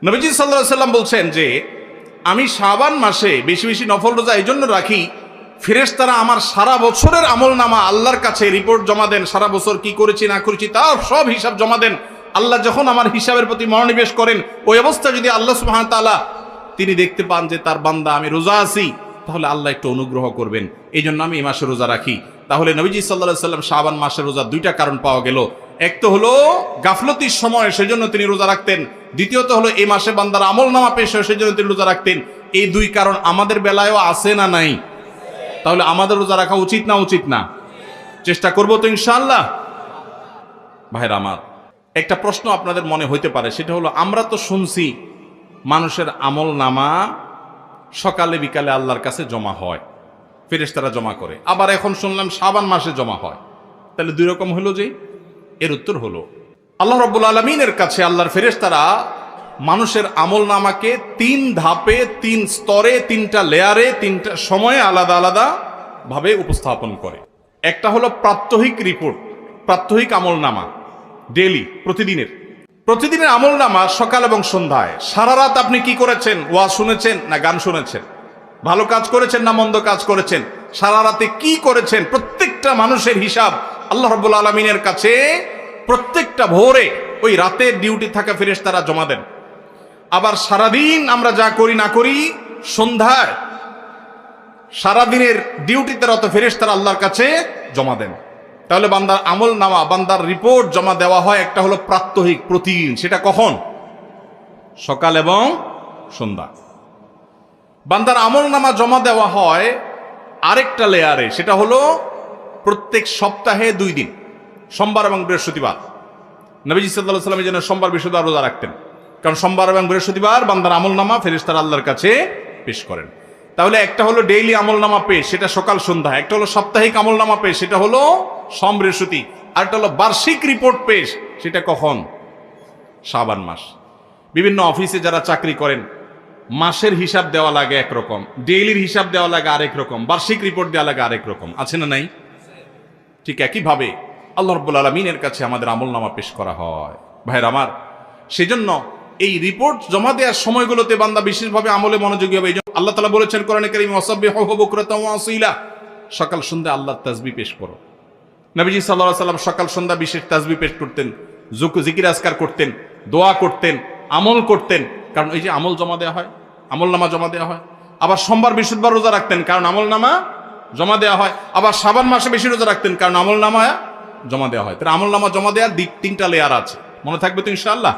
নবীজি সাল্লাল্লাহু আলাইহি সাল্লাম বলছেন যে আমি শাবান মাসে বেশি বেশি নফল রোজা এই জন্য রাখি, ফেরেশতারা আমার সারা বছরের আমল নামা আল্লাহর কাছে রিপোর্ট জমা দেন, সারা বছর কি করেছি না করেছি তার সব হিসাব জমা দেন। আল্লাহ যখন আমার হিসাবের প্রতি মনোনিবেশ করেন, ওই অবস্থা যদি আল্লাহ সুবহানাহু ওয়া তাআলা তিনি দেখতে পান যে তার বান্দা আমি রোজা আছি, তাহলে আল্লাহ একটু অনুগ্রহ করবেন। এই জন্য আমি এই মাসে রোজা রাখি। তাহলে নবীজি সাল্লাল্লাহু আলাইহি সাল্লাম শাবান মাসের রোজা দুইটা কারণ পাওয়া গেল। এক তো হলো গাফলতির সময় সেজন্য তিনি রোজা রাখতেন, দ্বিতীয়ত হলো এই মাসে বান্দার আমল নামা পেশ হয় সেজন্য তিনি রোজা রাখতেন। এই দুই কারণ আমাদের বেলায়ও আছে না নাই? তাহলে আমাদের রোজা রাখা উচিত না উচিত না? চেষ্টা করবো তো ইনশাআল্লাহ। ভাইরা আমার, একটা প্রশ্ন আপনাদের মনে হইতে পারে, সেটা হলো আমরা তো শুনছি মানুষের আমল নামা সকালে বিকালে আল্লাহর কাছে জমা হয়, ফেরেশতারা জমা করে, আবার এখন শুনলাম শাবান মাসে জমা হয়। তাহলে দুই রকম হলো যে? এর উত্তর হলো আল্লাহ রাব্বুল আলামিনের কাছে আল্লাহর ফেরেশতারা মানুষের আমল নামাকে তিন ধাপে, তিন স্তরে, তিনটা লেয়ারে, তিনটা সময়ে আলাদা আলাদা ভাবে উপস্থাপন করে। একটা হলো প্রাত্যহিক রিপোর্ট, প্রাত্যহিক আমল নামা, ডেইলি, প্রতিদিনের আমল নামা সকাল এবং সন্ধ্যায়। সারা রাত আপনি কি করেছেন? ওয়াজ শুনেছেন না গান শুনেছেন? ভালো কাজ করেছেন না মন্দ কাজ করেছেন? সারা রাতে কি করেছেন? প্রত্যেকটা মানুষের হিসাব আল্লাহ রাব্বুল আলামিনের কাছে প্রত্যেকটা ভোরে ওই রাতের ডিউটি থাকা ফেরেশতারা জমা দেন। আবার সারাদিন আমরা যা করি না করি, সন্ধ্যায় সারাদিনের ডিউটিতে রত ফেরেশতারা আল্লাহর কাছে জমা দেন। তাহলে বান্দার আমল নামা, বান্দার রিপোর্ট জমা দেওয়া হয় একটা হলো প্রাত্যহিক, প্রতিদিন। সেটা কখন? সকাল এবং সন্ধ্যা। বান্দার আমল নামা জমা দেওয়া হয় আরেকটা লেয়ারে, সেটা হলো প্রত্যেক সপ্তাহে 2 দিন, সোমবার এবং বৃহস্পতিবার। নবীজি সাল্লাল্লাহু আলাইহি ওয়াসাল্লাম যেন সোমবার বৃহস্পতিবার রোজা রাখতেন, কারণ সোমবার এবং বৃহস্পতিবার বান্দার আমল নামা ফেরেশতারা আল্লাহর কাছে পেশ করেন। তাহলে একটা হলো ডেইলি আমল নামা পেশ, সেটা সকাল সন্ধ্যা। একটা হলো সাপ্তাহিক আমল নামা পেশ, সেটা হলো সোম বৃহস্পতি। আর একটা হলো বার্ষিক রিপোর্ট পেশ, সেটা কখন? শাবান মাস। বিভিন্ন অফিসে যারা চাকরি করেন, মাসের হিসাব দেওয়া লাগে একরকম, ডেইলির হিসাব দেওয়া লাগে আরেক রকম, বার্ষিক রিপোর্ট দেওয়া লাগে আরেক রকম, আছে না নাই? ঠিক একইভাবে আল্লাহ রাব্বুল আলামিনের কাছে আমাদের আমল নামা পেশ করা হয়। ভাইরা আমার, সেজন্য এই রিপোর্ট জমা দেওয়ার সময়গুলোতে বান্দা বিশেষভাবে আমলে মনোযোগী হবে। এই জন্য আল্লাহ তাআলা বলেছেন কোরআনে কারীমে, ওয়াসাব্বিহুহু বুকরাতাও ওয়া আসীলা, সকাল সন্ধ্যা আল্লাহর তাসবিহ পেশ করো। নবীজি সাল্লাল্লাহু আলাইহি ওয়াসাল্লাম সকাল সন্ধ্যা বিশেষ তাসবিহ পেশ করতেন, জিকির আজকার করতেন, দোয়া করতেন, আমল করতেন। কারণ এই যে আমল জমা দেওয়া হয়, আমল নামা জমা দেওয়া হয়। আবার সোমবার বৃহস্পতিবার রোজা রাখতেন, কারণ আমল নামা জমা দেওয়া হয়। আবার শাবান মাসে বেশি রোজা রাখতেন, কারণ আমল নামা জমা দেওয়া হয়। তাহলে আমল নামা জমা দেওয়ার 3টা লেয়ার আছে, মনে থাকবে তো ইনশাআল্লাহ।